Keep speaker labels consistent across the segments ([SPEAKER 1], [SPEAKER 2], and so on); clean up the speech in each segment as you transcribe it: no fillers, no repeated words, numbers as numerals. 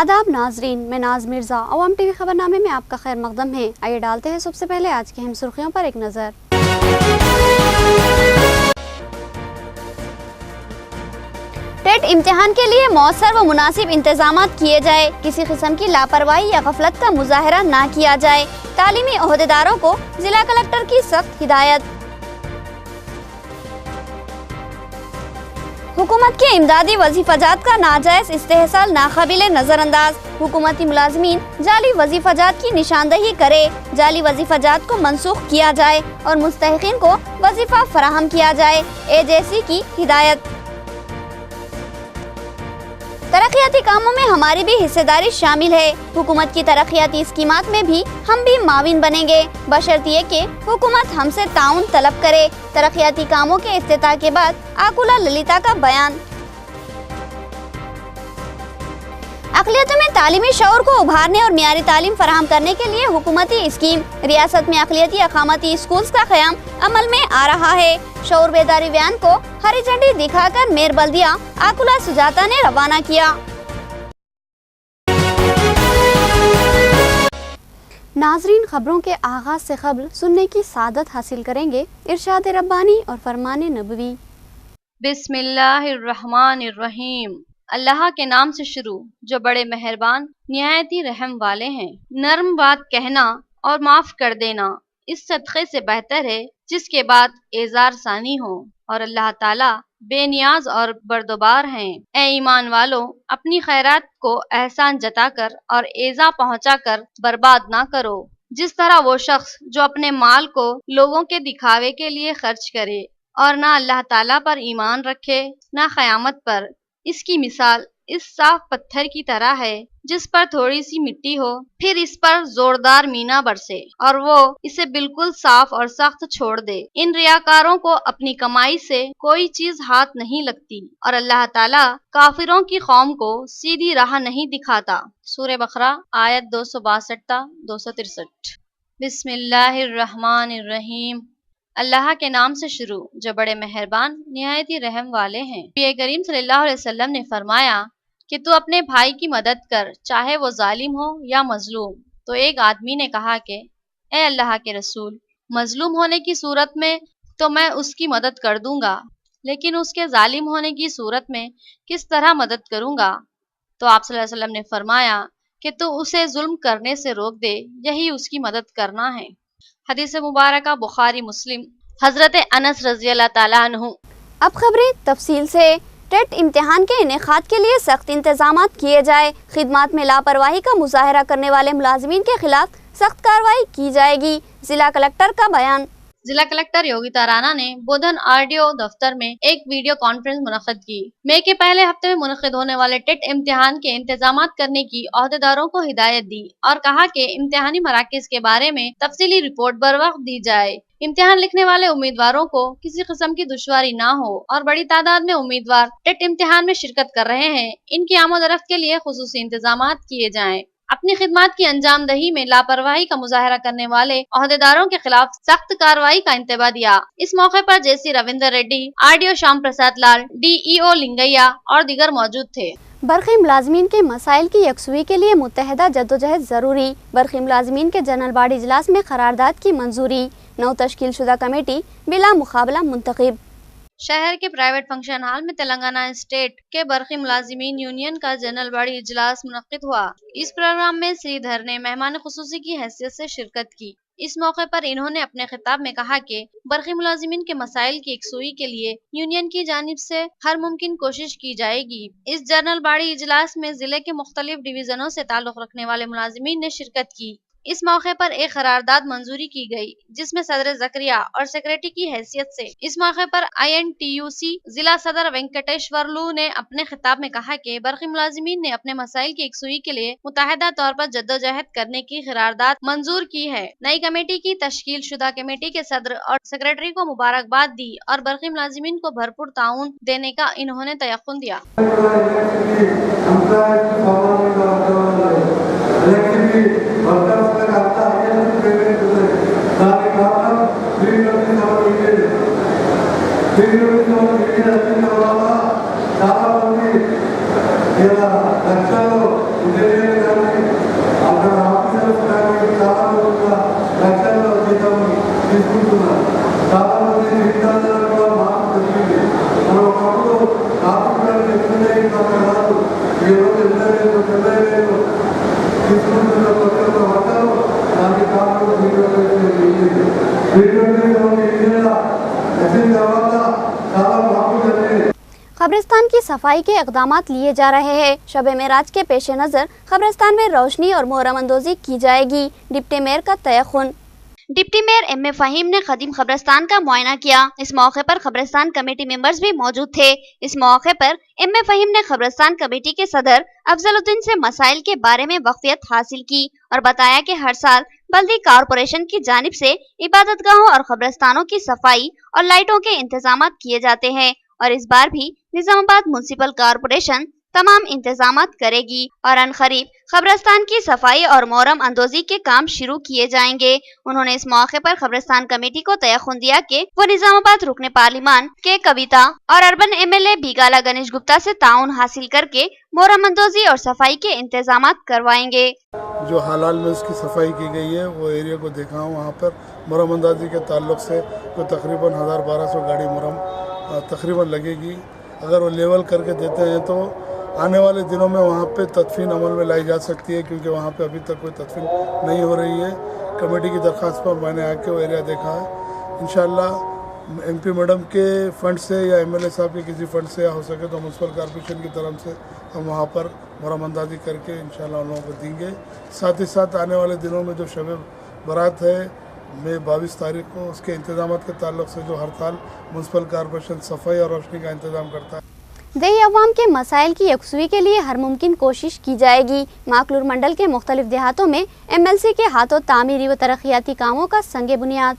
[SPEAKER 1] आदाब नाजरीन, मैं नाज मिर्ज़ा। अवाम टीवी खबरनामे में आपका खैर मकदम है। आइए डालते हैं सबसे पहले आज की अहम सुर्खियों पर एक नज़र। टेट इम्तिहान के लिए मौसर व मुनासिब इंतजाम किए जाए, किसी किस्म की लापरवाही या गफलत का मुजाहरा ना किया जाए। तालीमी ओहदेदारों को जिला कलेक्टर की सख्त हिदायत। हुकूमत के इमदादी वजीफाजात का नाजायज इस्तेहसाल नाकाबिले नजरअंदाज। हुकूमती मुलाजमीन जाली वजीफाजात की निशानदही करे, जाली वजीफाजात को मनसूख किया जाए और मुस्तहिकीन को वजीफा फराहम किया जाए। एजेसी की हिदायत। तरक्याती कामों में हमारी भी हिस्सेदारी शामिल है। हुकूमत की तरक्याती स्कीमात में भी हम भी माविन बनेंगे, बशर्तिए कि हुकूमत हमसे ताउन तलब करे। तरक्याती कामों के इफ्तिताह के बाद आकुला ललिता का बयान। अक़लियतों में तालीमी शऊर को उभारने और मियारी तालीम फराहम करने के लिए हुकूमती स्कीम। रियासत में अक़लियती अक़ामती स्कूल्स का क़याम अमल में आ रहा है। शऊर बेदारी वैन को हरी झंडी दिखाकर मेयर बल्दिया आकुला सुजाता ने रवाना किया। नाजरीन, खबरों के आगाज से खबर सुनने की सादत हासिल करेंगे इरशाद रब्बानी और फरमान नबवी।
[SPEAKER 2] बिस्मिल्लाहिर्रहमानिर्रहीम। अल्लाह के नाम से शुरू जो बड़े मेहरबान निहायत ही रहम वाले हैं। नर्म बात कहना और माफ कर देना इस सदक़े से बेहतर है जिसके बाद एजार सानी हो, और अल्लाह ताला बेनियाज और बरदबार हैं। ए ईमान वालों, अपनी खैरात को एहसान जताकर और एजा पहुंचाकर बर्बाद ना करो। जिस तरह वो शख्स जो अपने माल को लोगों के दिखावे के लिए खर्च करे और ना अल्लाह ताला पर ईमान रखे ना क़यामत पर, इसकी मिसाल इस साफ पत्थर की तरह है जिस पर थोड़ी सी मिट्टी हो, फिर इस पर जोरदार मीना बरसे और वो इसे बिल्कुल साफ और सख्त छोड़ दे। इन रियाकारों को अपनी कमाई से कोई चीज हाथ नहीं लगती और अल्लाह ताला काफिरों की कौम को सीधी राह नहीं दिखाता। सूरह बकरा आयत 262-263। बिस्मिल्लाहिर्रहमानिर्रहीम। अल्लाह के नाम से शुरू जो बड़े मेहरबान निहायत ही रहम वाले हैं। नबी करीम सल्लल्लाहु अलैहि वसल्लम ने फरमाया कि तू अपने भाई की मदद कर, चाहे वो जालिम हो या मजलूम। तो एक आदमी ने कहा कि ए अल्लाह के रसूल, मजलूम होने की सूरत में तो मैं उसकी मदद कर दूंगा, लेकिन उसके जालिम होने की सूरत में किस तरह मदद करूंगा? तो आप सल्लल्लाहु अलैहि वसल्लम ने फरमाया कि तू उसे जुल्म करने से रोक दे, यही उसकी मदद करना है। हदीस मुबारका बुखारी मुस्लिम। हजरत अनस रज़ी अल्लाह ताला अन्हु।
[SPEAKER 1] अब खबरें तफसील से। टेट इम्तिहान के इनेकाद के लिए सख्त इंतजाम किए जाए। खिदमात में लापरवाही का मुजाहरा करने वाले मुलाजिमीन के खिलाफ सख्त कार्रवाई की जाएगी। जिला कलेक्टर का बयान।
[SPEAKER 2] जिला कलेक्टर योगिता राणा ने बुधन आरडीओ दफ्तर में एक वीडियो कॉन्फ्रेंस मुनक्किद की। मई के पहले हफ्ते में मुनक्किद होने वाले टेट इम्तिहान के इंतजाम करने की ओहदेदारों को हिदायत दी और कहा कि इम्तिहानी मराकज के बारे में तफसीली रिपोर्ट बर वक्त दी जाए। इम्तिहान लिखने वाले उम्मीदवारों को किसी किस्म की दुश्वारी ना हो और बड़ी तादाद में उम्मीदवार टेट इम्तिहान में शिरकत कर रहे हैं, इनकी आमद-ओ-रफ्त के लिए खुसूसी इंतजाम किए जाएं। अपनी खिदमत की अंजाम दही में लापरवाही का मुजाहरा करने वाले ओहदेदारों के खिलाफ सख्त कार्रवाई का इंतबा दिया। इस मौके पर जेसी रविंदर रेड्डी, आरडीओ श्याम प्रसाद लाल, डीईओ लिंगैया और दीगर मौजूद थे।
[SPEAKER 1] बरक़ी मुलाजमीन के मसाइल की यकसुई के लिए मुत्तहिदा जद्दोजहद जरूरी। बरक़ी मुलाजमीन के जनरल बॉडी इजलास में करारदाद की मंजूरी। नौ तश्कील शुदा कमेटी बिला मुकाबला मुंतखब।
[SPEAKER 2] शहर के प्राइवेट फंक्शन हॉल में तेलंगाना स्टेट के बरक़ी मुलाजिमीन यूनियन का जनरल बॉडी इजलास मुनक्किद हुआ। इस प्रोग्राम में श्रीधर ने मेहमान खुसूसी की हैसियत से शिरकत की। इस मौके पर इन्होंने अपने खिताब में कहा कि बरक़ी मुलाजिमीन के मसाइल की यकसुई के लिए यूनियन की जानिब से हर मुमकिन कोशिश की जाएगी। इस जनरल बॉडी इजलास में जिले के मुख्तलिफ डिवीजनों से ताल्लुक रखने वाले मुलाजिमीन ने शिरकत की। इस मौके पर एक करारदाद मंजूरी की गई जिसमें सदर जकरिया और सेक्रेटरी की हैसियत से। इस मौके पर INTUC जिला सदर वेंकटेश्वरलू ने अपने खिताब में कहा कि बरक़ी मुलाजिमीन ने अपने मसाइल की यकसुई के लिए मुत्तहिदा तौर पर जद्दोजहद करने की करारदाद मंजूर की है। नई कमेटी की तश्कील शुदा कमेटी के सदर और सेक्रेटरी को मुबारकबाद दी और बरक़ी मुलाजिमीन को भरपूर ताउन देने का इन्होंने तयक़ुन दिया।
[SPEAKER 3] చాలా మంది ఇలా లక్షలు తీసుకుంటున్నారు. చాలా మంది విద్యార్థులు కూడా మార్పు జరిగింది. మనం ఒకప్పుడు ఆర్థిక చెప్తుండే కాదు, ఈరోజు ఎంతలేదు తీసుకుంటున్న ప్రతి ఒక్క వర్గాలు దానికి కారణం వచ్చిన తర్వాత చాలా మార్పు జరిగింది.
[SPEAKER 1] कब्रिस्तान की सफाई के इक़दामात लिए जा रहे हैं। शब मेराज के पेश नज़र कब्रिस्तान में रोशनी और मोहर्रम अंदोज़ी की जाएगी। डिप्टी मेयर का तयख़ुन। Deputy mayor M A Faheem ने क़दीम कब्रिस्तान का मुआयना किया। इस मौके पर कब्रिस्तान कमेटी मेंबर्स भी मौजूद थे। इस मौके पर एम ए फ़हीम ने कब्रिस्तान कमेटी के सदर अफजलुद्दीन से मसाइल के बारे में वक़फ़ियत हासिल की और बताया कि हर साल बल्दी कॉरपोरेशन की जानिब से इबादतगाहों और कब्रिस्तानों की सफाई और लाइटों के इंतजाम किए जाते हैं और इस बार भी निजामाबाद म्युनिसिपल कॉरपोरेशन तमाम इंतजामात करेगी और अनकरीब कब्रिस्तान की सफाई और मोहर्रम अंदोज़ी के काम शुरू किए जाएंगे। उन्होंने इस मौके पर कब्रिस्तान कमेटी को तयख़ुन दिया कि वो निजामाबाद रुकने पार्लिमान के कविता और अर्बन MLA बीगाला गणेश गुप्ता से ताउन हासिल करके मोहर्रम अंदोज़ी और सफाई के इंतजामात करवाएंगे।
[SPEAKER 4] जो हालाल में उसकी सफाई की गई है वो एरिया को देखा हूँ। वहाँ पर मोहर्रम अंदाज़ी के ताल्लुक से जो तकरीबन 1200 गाड़ी मोहर्रम तकरीबन लगेगी। अगर वो लेवल करके देते हैं तो आने वाले दिनों में वहाँ पे तदफीन अमल में लाई जा सकती है, क्योंकि वहाँ पे अभी तक कोई तदफीन नहीं हो रही है। कमेटी की दरख्वास्त पर मैंने आके वो एरिया देखा है। इंशाअल्लाह MP मैडम के फ़ंड से या MLA साहब के किसी फ़ंड से या हो सके तो म्युनिसिपल कॉर्पोरेशन की तरफ से हम वहाँ पर मोहर्रम अंदाज़ी करके इंशाअल्लाह उन लोगों को देंगे। साथ ही साथ आने वाले दिनों में जो शब बारात है मई 22 तारीख को, उसके इंतजाम के ताल्लुक से जो हर साल म्युनिसिपल कॉर्पोरेशन सफाई और रोशनी का इंतज़ाम करता है।
[SPEAKER 1] देही अवाम के मसाइल की यकसुई के लिए हर मुमकिन कोशिश की जाएगी। माकलूर मंडल के मुख्तलिफ देहातों में MLC के हाथों तामीरी व तरक्याती कामों का संगे बुनियाद।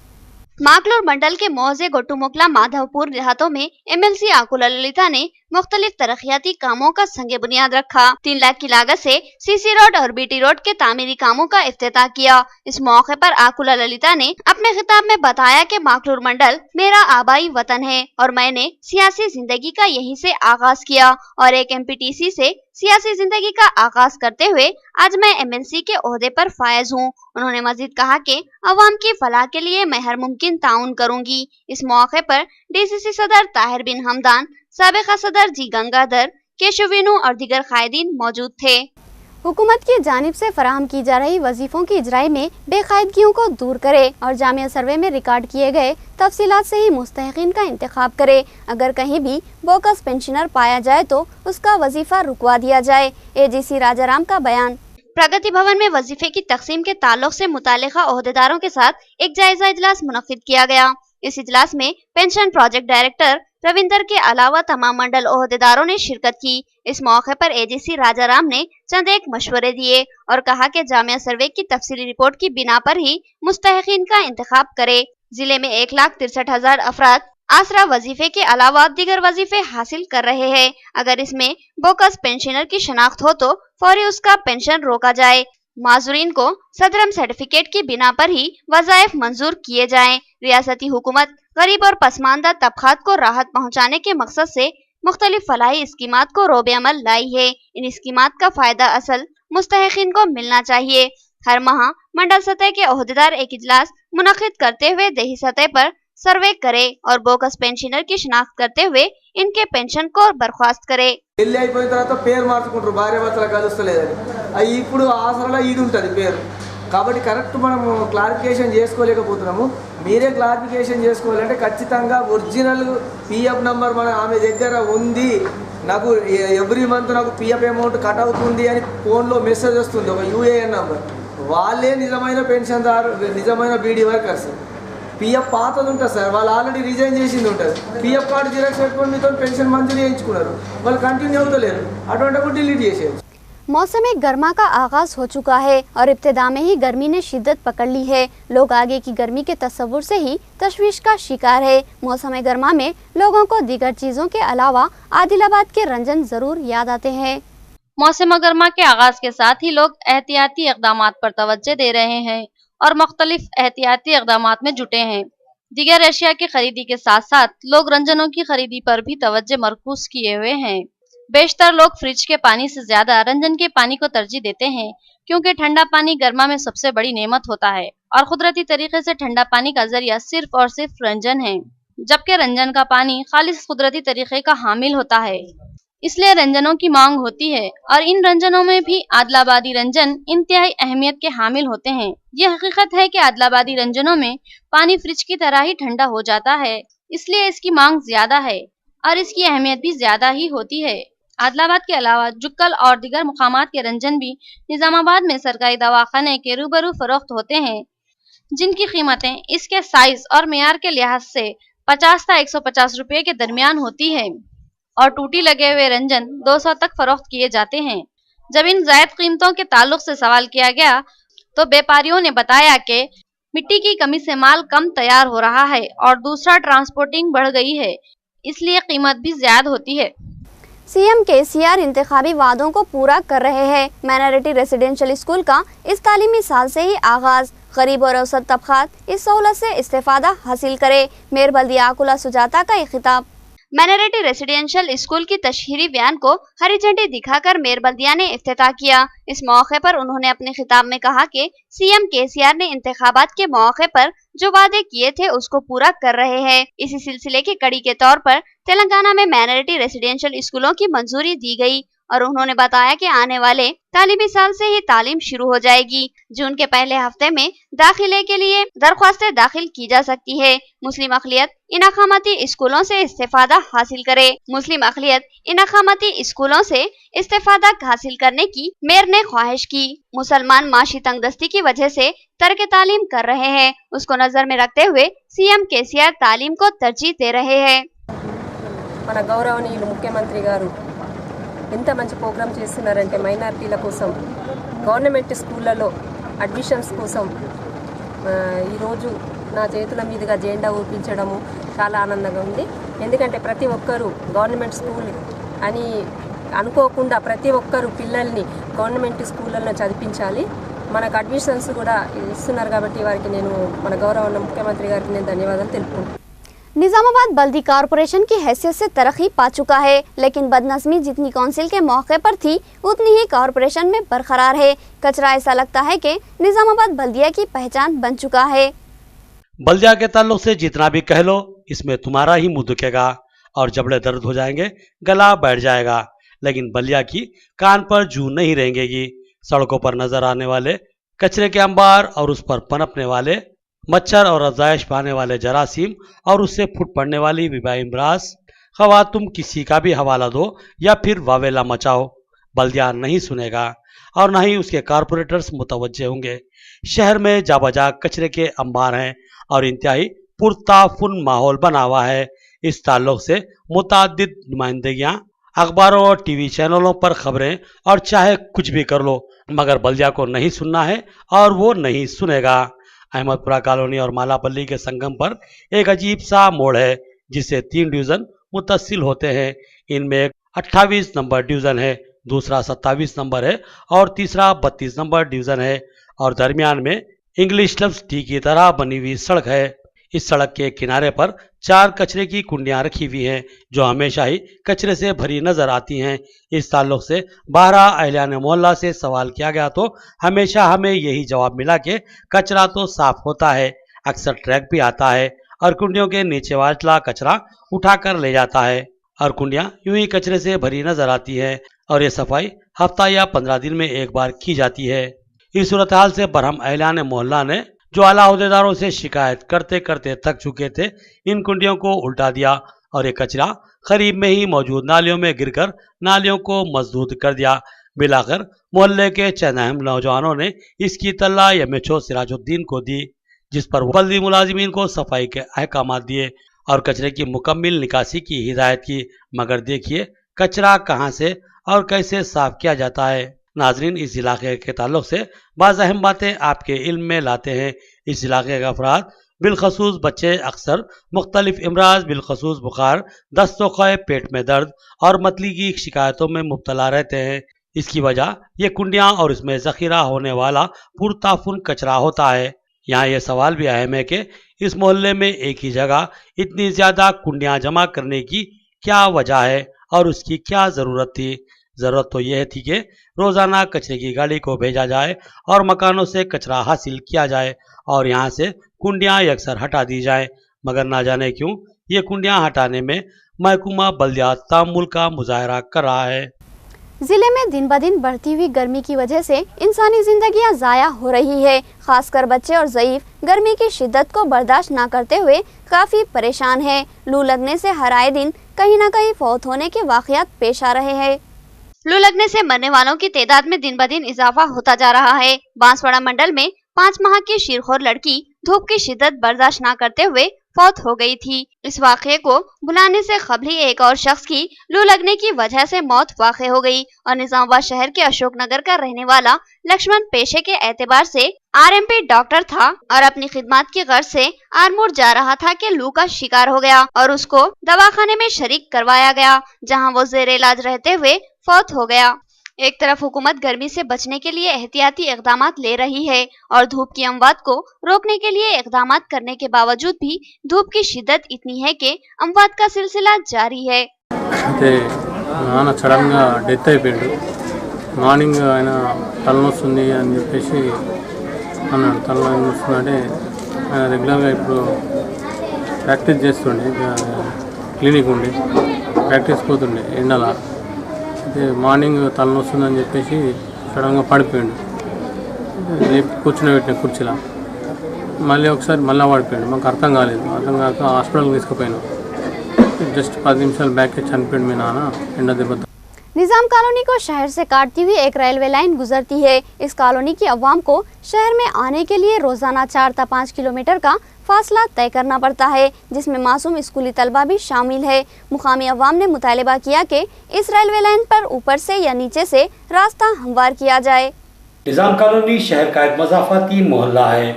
[SPEAKER 1] माकलूर मंडल के मौजे गोटुमुकला माधवपुर देहातों में MLC आकुला ललिता ने मुख्तलिफ तरक्याती कामों का संगे बुनियाद रखा। 3 लाख की लागत से CC रोड और BT रोड के तामीरी कामों का इफ्तिताह किया। इस मौके पर आकुला ललिता ने अपने खिताब में बताया कि माकलूर मंडल मेरा आबाई वतन है और मैंने सियासी जिंदगी का यहीं से आगाज किया और एक MPTC से सियासी जिंदगी का आगाज करते हुए आज मैं MLC के ओहदे पर फायज हूँ। उन्होंने मजीद कहा कि अवाम की फलाह के लिए मैं हर मुमकिन ताउन करूंगी। इस मौके पर DCC सदर ताहिर बिन हमदान, साबिका सदर जी गंगाधर, केशविनु और दीगर कायदीन मौजूद थे। हुकूमत की जानिब से फराहम की जा रही वजीफों की इजराई में बेकायदगियों को दूर करे और जामिया सर्वे में रिकॉर्ड किए गए तफसीलात से ही मुस्तहिकीन का इंतखाब करे। अगर कहीं भी बोकस पेंशनर पाया जाए तो उसका वजीफा रुकवा दिया जाए। AGC राजाराम का बयान। प्रगति भवन में वजीफे की तकसीम के ताल्लुक से मुतालिका ओहदेदारों के साथ एक जायजा इजलास मुनक्किद किया गया। इस इजलास में पेंशन प्रोजेक्ट डायरेक्टर रविंदर के अलावा तमाम मंडल ओहदेदारों ने शिरकत की। इस मौके पर AGC राजाराम ने चंद एक मशवरे दिए और कहा कि जामिया सर्वे की तफसीली रिपोर्ट की बिना पर ही मुस्तहिकीन का इंतखाब करे। जिले में 1,63,000 अफराद आसरा वजीफे के अलावा दीगर वजीफे हासिल कर रहे हैं। अगर इसमें बोकस पेंशनर की शनाख्त हो तो फौरी उसका पेंशन रोका जाए। माजूरीन को सदरम सर्टिफिकेट की बिना पर ही वज़ाइफ मंजूर किए जाएं। रियासती हुकूमत गरीब और पसमानदा तबकात को राहत पहुँचाने के मकसद से मुख्तलिफ फलाही स्कीमात को रोबे अमल लाई है। इन स्कीमात का फायदा असल मुस्तहिकीन को मिलना चाहिए। हर माह मंडल सतह के ओहदेदार एक इजलास मुनक्किद करते हुए देही सतह पर सर्वे करे और बोकस पेंशनर की शनाख्त करते हुए इनके पेंशन को बर्खास्त करे।
[SPEAKER 5] పెళ్లి అయిపోయిన తర్వాత పేరు మార్చుకుంటారు, భార్య భర్తలు కలుస్తలేదని. ఇప్పుడు ఆసరాలో ఇది ఉంటుంది పేరు. కాబట్టి కరెక్ట్ మనము క్లారిఫికేషన్ చేసుకోలేకపోతున్నాము. మీరే క్లారిఫికేషన్ చేసుకోవాలంటే ఖచ్చితంగా ఒరిజినల్ PF నంబర్ మన ఆమె దగ్గర ఉంది, నాకు ఎవ్రీ మంత్ నాకు PF అమౌంట్ కట్ అవుతుంది అని ఫోన్లో మెసేజ్ వస్తుంది, ఒక UAN నంబర్. వాళ్ళే నిజమైన పెన్షన్దారు, నిజమైన BD వర్కర్స్. PF పాతది ఉంటుంది సార్, వాళ్ళు ఆల్రెడీ రిజైన్ చేసింది ఉంటుంది. PF కార్డు జిరాక్స్ పెట్టుకొని మీతో పెన్షన్ మంజూరు చేయించుకున్నారు, వాళ్ళు కంటిన్యూ అవుతలేరు, అటువంటిప్పుడు డిలీట్ చేసేది।
[SPEAKER 1] मौसम गर्मा का आगाज हो चुका है और इब्तिदा में ही गर्मी ने शिद्दत पकड़ ली है। लोग आगे की गर्मी के तस्वुर से ही तशवीश का शिकार है। मौसम गर्मा में लोगों को दीगर चीज़ों के अलावा आदिलाबाद के रंजन जरूर याद आते हैं।
[SPEAKER 2] मौसम गर्मा के आगाज के साथ ही लोग एहतियाती इक़दामात पर तवज्जो दे रहे हैं और मुख्तलिफ एहतियाती इक़दामात में जुटे हैं। दीगर अशिया की खरीदी के साथ साथ लोग रंजनों की खरीदी पर भी तवज्जो मरकूज किए हुए हैं। बेशतर लोग फ्रिज के पानी से ज्यादा रंजन के पानी को तरजीह देते हैं। क्योंकि ठंडा पानी गर्मा में सबसे बड़ी नेमत होता है और कुदरती तरीके से ठंडा पानी का जरिया सिर्फ और सिर्फ रंजन है, जबकि रंजन का पानी खालिस कुदरती तरीके का हामिल होता है। इसलिए रंजनों की मांग होती है और इन रंजनों में भी आदिलाबादी रंजन इंतहाई अहमियत के हामिल होते हैं। ये हकीकत है कि आदिलाबादी रंजनों में पानी फ्रिज की तरह ही ठंडा हो जाता है, इसलिए इसकी मांग ज्यादा है और इसकी अहमियत भी ज्यादा ही होती है। आदिलाबाद के अलावा जुक्कल और दीगर मुकामात के रंजन भी निजामाबाद में सरकारी दवाखाने के रूबरू फरोख्त होते हैं, जिनकी कीमतें इसके साइज और मेयार के लिहाज से 50 से 150 रुपये के दरमियान होती है और टूटी लगे हुए रंजन 200 तक फरोख्त किए जाते हैं। जब इन जायद कीमतों के ताल्लुक से सवाल किया गया तो व्यापारियों ने बताया कि मिट्टी की कमी से माल कम तैयार हो रहा है और दूसरा ट्रांसपोर्टिंग बढ़ गई है, इसलिए कीमत भी ज्यादा होती है।
[SPEAKER 1] सीएम केसीआर इंतखाबी वादों को पूरा कर रहे हैं। माइनॉरिटी रेसिडेंशियल स्कूल का इस तालीमी साल से ही आगाज। गरीब और औसत तबकात इस सहूलत से इस्तेफादा हासिल करे। मेयर बल्दिया आकुला सुजाता का ये खिताब। माइनॉरिटी रेसिडेंशियल स्कूल की तशहीरी बयान को हरी झंडी दिखाकर मेयर बल्दिया ने इफ्तिताह किया। इस मौके पर उन्होंने अपने खिताब में कहा कि सीएम केसीआर ने इंतखाबात के मौके पर जो वादे किए थे उसको पूरा कर रहे हैं। इसी सिलसिले की कड़ी के तौर पर तेलंगाना में माइनॉरिटी रेसिडेंशियल स्कूलों की मंजूरी दी गई और उन्होंने बताया कि आने वाले तालीमी साल से ही तालीम शुरू हो जाएगी। जून के पहले हफ्ते में दाखिले के लिए दरख्वास्तें दाखिल की जा सकती है। मुस्लिम अक़लियत इन अक़ामती स्कूलों से इस्तेफादा हासिल करे। मुस्लिम अक़लियत इन अक़ामती स्कूलों से इस्तेफादा हासिल करने की मेयर ने ख्वाहिश की। मुसलमान माशी तंगदस्ती की वजह से तर्क तालीम कर रहे हैं, उसको नजर में रखते हुए सीएम केसीआर तालीम को तरजीह दे रहे हैं।
[SPEAKER 6] మన గౌరవనీయులు ముఖ్యమంత్రి గారు ఎంత మంచి ప్రోగ్రామ్ చేస్తున్నారంటే మైనారిటీల కోసం గవర్నమెంట్ స్కూళ్ళలో అడ్మిషన్స్ కోసం ఈరోజు నా చేతుల మీదుగా జెండా ఊపించడము చాలా ఆనందంగా ఉంది. ఎందుకంటే ప్రతి ఒక్కరూ గవర్నమెంట్ స్కూల్ అని అనుకోకుండా ప్రతి ఒక్కరూ పిల్లల్ని గవర్నమెంట్ స్కూళ్ళల్లో చదివించాలి. మనకు అడ్మిషన్స్ కూడా ఇస్తున్నారు కాబట్టి వారికి నేను మన గౌరవ ముఖ్యమంత్రి గారికి నేను ధన్యవాదాలు తెలుపుకుంటున్నాను.
[SPEAKER 1] निजामाबाद बल्दी कारपोरेशन की हैसियत से तरक्की पा चुका है, लेकिन बदनज़मी जितनी कौंसिल के मौके पर थी उतनी ही कारपोरेशन में बरकरार है। कचरा ऐसा लगता है कि निजामाबाद बल्दिया की पहचान बन चुका है।
[SPEAKER 7] बल्दिया के ताल्लुक से जितना भी कह लो इसमें तुम्हारा ही मुंह दुखेगा और जबड़े दर्द हो जाएंगे, गला बैठ जाएगा, लेकिन बल्दिया की कान पर जू नहीं रहेंगी। सड़कों पर नजर आने वाले कचरे के अंबार और उस पर पनपने वाले मच्छर और अजाइश पाने वाले जरासीम और उससे फुट पड़ने वाली विबा इमराज, खवा तुम किसी का भी हवाला दो या फिर वावेला मचाओ, बल्दिया नहीं सुनेगा और न ही उसके कारपोरेटर्स मुतवज्जे होंगे। शहर में जाबजा कचरे के अंबार हैं और इंतहाई पुरताफुन माहौल बना हुआ है। इस ताल्लुक से मुतादिद नुमाइंदगियाँ अखबारों और टीवी चैनलों पर खबरें और चाहे कुछ भी कर लो, मगर बल्दिया को नहीं सुनना है और वो नहीं सुनेगा। अहमदपुरा कॉलोनी और मालापल्ली के संगम पर एक अजीब सा मोड़ है जिससे 3 डिवीजन मुतसिल होते हैं। इनमें एक 28 नंबर डिवीजन है, दूसरा 27 नंबर है और तीसरा 32 नंबर डिवीजन है और दरमियान में इंग्लिश लफ्ज टी की तरह बनी हुई सड़क है। इस सड़क के किनारे पर 4 कचरे की कुंडियां रखी हुई हैं जो हमेशा ही कचरे से भरी नजर आती हैं। इस ताल्लुक से 12 अहलियान मोहल्ला से सवाल किया गया तो हमेशा हमें यही जवाब मिला कि कचरा तो साफ होता है, अक्सर ट्रक भी आता है और कुंडियों के नीचे वाला कचरा उठाकर ले जाता है और कुंडियां यूं ही कचरे से भरी नजर आती है और ये सफाई हफ्ता या 15 दिन में एक बार की जाती है। इस सूरत हाल से बरहम अहलियान मोहल्ला ने जो आला अहदेदारों से शिकायत करते करते थक चुके थे, इन कुंडियों को उल्टा दिया और ये कचरा करीब में ही मौजूद नालियों में गिरकर नालियों को मजदूद कर दिया। मिलाकर मोहल्ले के चंद अहम नौजवानों ने इसकी तल्ला एमएचओ सिराजुद्दीन को दी, जिस पर बल्दी मुलाजिमीन को सफाई के अहकाम दिए और कचरे की मुकम्मल निकासी की हिदायत की। मगर देखिए कचरा कहाँ से और कैसे साफ किया जाता है। नाजरीन, इस इलाके के ताल्लुक से बाज़ अहम बातें आपके इल्म में लाते हैं। इस इलाके के अफराद बिलखसूस बच्चे अक्सर मुख्तलिफ इमराज बिलखसूस बुखार, दस्त व ख़य, पेट में दर्द और मतली की शिकायतों में मुब्तला रहते हैं। इसकी वजह ये कुंडियाँ और इसमें ज़ख़ीरा होने वाला पुरताफुन कचरा होता है। यहाँ ये सवाल भी अहम है कि इस मोहल्ले में एक ही जगह इतनी ज़्यादा कुंडियाँ जमा करने की क्या वजह है और उसकी क्या ज़रूरत थी। जरूरत तो यह थी कि रोजाना कचरे की गाड़ी को भेजा जाए और मकानों से कचरा हासिल किया जाए और यहाँ से कुंडियाँ अक्सर हटा दी जाए, मगर ना जाने क्यों ये कुंडियाँ हटाने में महकूमा बल्दियात तामुल का मुजाहरा कर रहा है।
[SPEAKER 1] जिले में दिन ब दिन बढ़ती हुई गर्मी की वजह से इंसानी जिंदगियां जाया हो रही है। खासकर बच्चे और ज़ईफ गर्मी की शिद्दत को बर्दाश्त न करते हुए काफ़ी परेशान हैं। लू लगने से हर आए दिन कहीं न कहीं फौत होने के वाक़यात पेश आ रहे हैं। लू लगने से मरने वालों की तादाद में दिन ब दिन इजाफा होता जा रहा है। बांसवाड़ा मंडल में 5 माह की शीरखोर लड़की धूप की शिद्दत बर्दाश्त न करते हुए फौत हो गई थी। इस वाक़े को बुलाने से कबली एक और शख्स की लू लगने की वजह से मौत वाक़े हो गई और निजामाबाद शहर के अशोकनगर का रहने वाला लक्ष्मण पेशे के एतबार से आरएमपी डॉक्टर था और अपनी खिदमत की गर्ज से आरमूर जा रहा था कि लू का शिकार हो गया और उसको दवाखाने में शरीक करवाया गया, जहां वो जेर इलाज रहते हुए फौत हो गया। एक तरफ हुकूमत गर्मी से बचने के लिए एहतियाती इक़दामात ले रही है और धूप की अमवात को रोकने के लिए इक़दामात करने के बावजूद भी धूप की शिद्दत इतनी है कि अमवात का सिलसिला जारी है।
[SPEAKER 8] నాన్న సడన్గా డెత్ అయిపోయాడు. మార్నింగ్ ఆయన తలనొస్తుంది అని చెప్పేసి అన్నాడు. తలనొప్పి వస్తుందంటే ఆయన రెగ్యులర్గా ఇప్పుడు ప్రాక్టీస్ చేస్తుండే, క్లినిక్ ఉండి ప్రాక్టీస్ పోతుండే ఎండల. అయితే మార్నింగ్ తలనొస్తుందని చెప్పేసి సడన్గా పడిపోయాడు. కూర్చుని కుర్చీలో మళ్ళీ ఒకసారి మళ్ళీ పడిపోయాడు. మాకు అర్థం కాక హాస్పిటల్కి తీసుకుపోయాను. जस्ट 5 निमिषाल बैक के चनिपोयाడు మీ నాన్న ఎండ దెబ్బతో।
[SPEAKER 1] निजाम कॉलोनी को शहर से काटती हुई एक रेलवे लाइन गुजरती है। इस कॉलोनी की अवाम को शहर में आने के लिए रोजाना 4 से 5 किलोमीटर का फासला तय करना पड़ता है, जिसमें मासूम स्कूली तलबा भी शामिल है। मुकामी अवाम ने मुतालबा किया कि इस रेलवे लाइन पर ऊपर से या नीचे से रास्ता हमवार किया जाए।
[SPEAKER 7] निजाम कॉलोनी शहर का एक मज़ाफ़ाती मोहल्ला है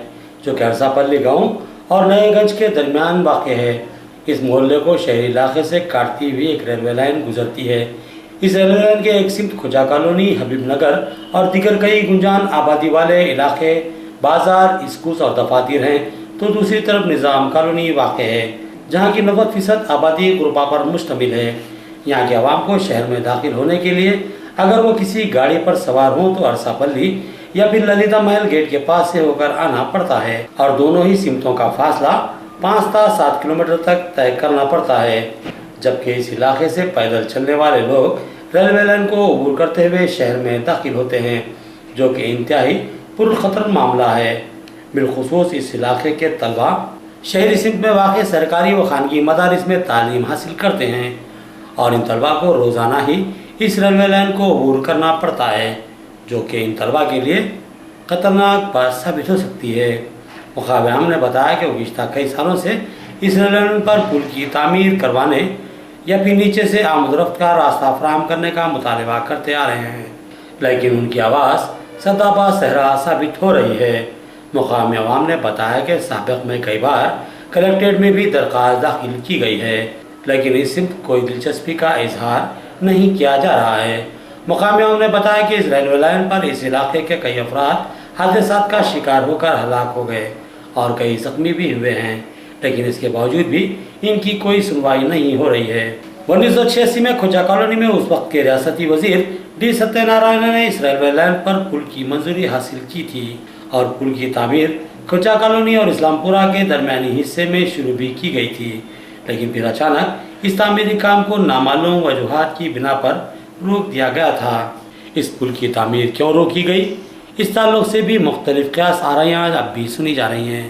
[SPEAKER 7] जो कि अरसापल्ली गाँव और नएगंज के दरमियान वाक़ है। इस मोहल्ले को शहरी इलाके से काटती हुई एक रेलवे लाइन गुजरती है। इस रेलवे लाइन के एक सिमत खुजा कॉलोनी, हबीब नगर और दीगर कई गुंजान आबादी वाले इलाके, बाजार, स्कूल और दफातर हैं, तो दूसरी तरफ निज़ाम कॉलोनी वाक़ है जहाँ की 90% आबादी गुरबा पर मुश्तमिल है। यहाँ के अवाम को शहर में दाखिल होने के लिए अगर वो किसी गाड़ी पर सवार हों तो अरसापल्ली या फिर ललिता महल गेट के पास से होकर आना पड़ता है और दोनों ही सिमतों का फासला 5 से 7 किलोमीटर तक तय करना पड़ता है, जबकि इस इलाके से पैदल चलने वाले लोग रेलवे लाइन को अबूर करते हुए शहर में दाखिल होते हैं, जो कि इंतहाई पुरखतर मामला है। बिलखुसूस इस इलाके के तलबा शहरी सिमत में वाक़ सरकारी व खानगी मदारिस में तालीम हासिल करते हैं और इन तलबा को रोज़ाना ही इस रेलवे लाइन को अबूर करना पड़ता है, जो कि इन तलबा के लिए ख़तरनाक बात साबित हो सकती है। मुखाबिर ने बताया कि गुज़िश्ता कई सालों से इस रेलवे लाइन पर पुल की तामीर करवाने या फिर नीचे से आमदरफ्त का रास्ता फराहम करने का मुतालबा करते आ रहे हैं, लेकिन उनकी आवाज़ सदाबा सहरा साबित हो रही है। मुकामी अवाम ने बताया कि साबिक़ में कई बार कलेक्ट्रेट में भी दरख्वास्त दाखिल की गई है, लेकिन इस सिमत कोई दिलचस्पी का इजहार नहीं किया जा रहा है। मुकामी अवाम ने बताया कि इस रेलवे लाइन पर इस इलाके के कई अफराद हादसात का शिकार होकर हलाक हो गए और कई जख्मी भी हुए हैं, लेकिन इसके बावजूद भी इनकी कोई सुनवाई नहीं हो रही है। 1986 में खुजा कॉलोनी में उस वक्त के रियासती वजीर डी सत्यनारायण ने इस रेलवे लाइन पर पुल की मंजूरी हासिल की थी और पुल की तामीर खुजा कॉलोनी और इस्लामपुरा के दरमियानी हिस्से में शुरू भी की गई थी, लेकिन फिर अचानक इस तामीरी काम को नामालूम वजूहात की बिना पर रोक दिया गया था। इस पुल की तामीर क्यों रोकी गई, इस ताल्लुक से भी मुख्तलिफ क़यास आराइयाँ अब भी सुनी जा रही हैं।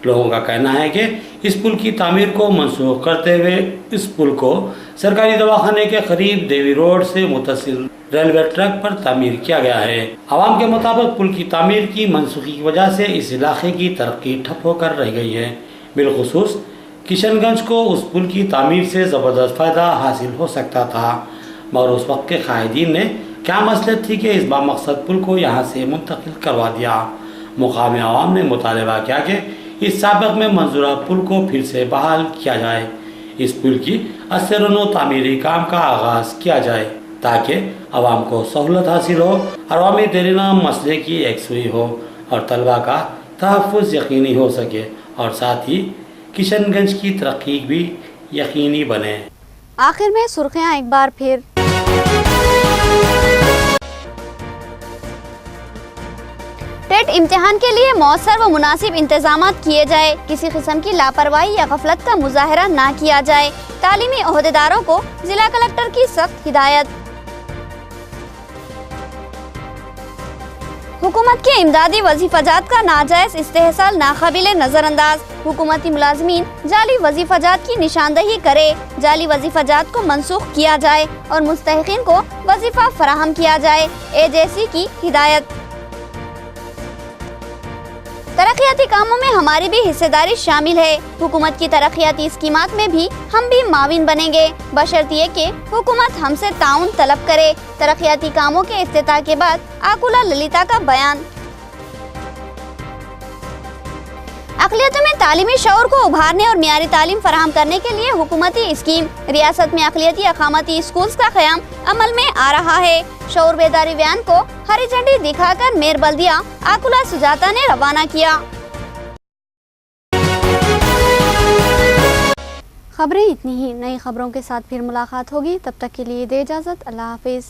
[SPEAKER 7] लोगों का कहना है कि इस पुल की तामीर को मनसूख करते हुए इस पुल को सरकारी दवाखाने के करीब देवी रोड से मुतसिल रेलवे ट्रैक पर तामीर किया गया है। आवाम के मुताबिक पुल की तामीर की मनसूखी की वजह से इस इलाके की तरक्की ठप होकर रह गई है। बिलखुसूस किशनगंज को उस पुल की तामीर से ज़बरदस्त फ़ायदा हासिल हो सकता था, मगर उस वक्त के कायदीन ने क्या मसलहत थी कि इस बामकसद पुल को यहाँ से मुंतकिल करवा दिया। मुकामी अवाम ने मुतालबा किया कि इस साबिक़ में मंजूरा पुल को फिर से बहाल किया जाए, इस पुल की असरनो तामीरी काम का आगाज़ किया जाए ताकि अवाम को सहूलत हासिल हो, अवामी देरीना मसले की एकसुई हो और तलबा का तहफ़्फ़ुज़ यकीनी हो सके और साथ ही किशनगंज की तरक्की भी यकीनी बने।
[SPEAKER 1] आखिर में सुर्खियाँ एक बार फिर। टेट इम्तिहान के लिए मौसर व मुनासिब इंतजामात किए जाए, किसी किस्म की लापरवाही या गफलत का मुजाहरा ना किया जाए। तालीमी ओहदेदारों को जिला कलेक्टर की सख्त हिदायत। हुकूमत के इमदादी वजीफाजात का नाजायज इस्तेहसाल नाकाबिले नजरअंदाज। हुकूमती मुलाजमीन जाली वजीफाजात की निशानदही करे, जाली वजीफाजात को मनसूख किया जाए और मुस्तहिकीन को वजीफा फराहम किया जाए। एजेसी की हिदायत। तरक्याती कामों में हमारी भी हिस्सेदारी शामिल है। हुकूमत की तरक्याती स्कीमात में भी हम भी माविन बनेंगे, बशर्तिए कि हुकूमत हमसे ताउन तलब करे। तरक्याती कामों के इफ्तिताह के बाद आकुला ललिता का बयान। अक़लियतों में तालीमी शऊर को उभारने और मियारी तालीम फराहम करने के लिए हुकूमती स्कीम रियासत में अक़लियती अक़ामती स्कूल्स का क़याम अमल में आ रहा है। शऊर बेदारी वैन को हरी झंडी दिखाकर मेयर बल्दिया आकुला सुजाता ने रवाना किया। खबरें इतनी ही, नई खबरों के साथ फिर मुलाकात होगी, तब तक के लिए दे इजाज़त। अल्लाह हाफिज़।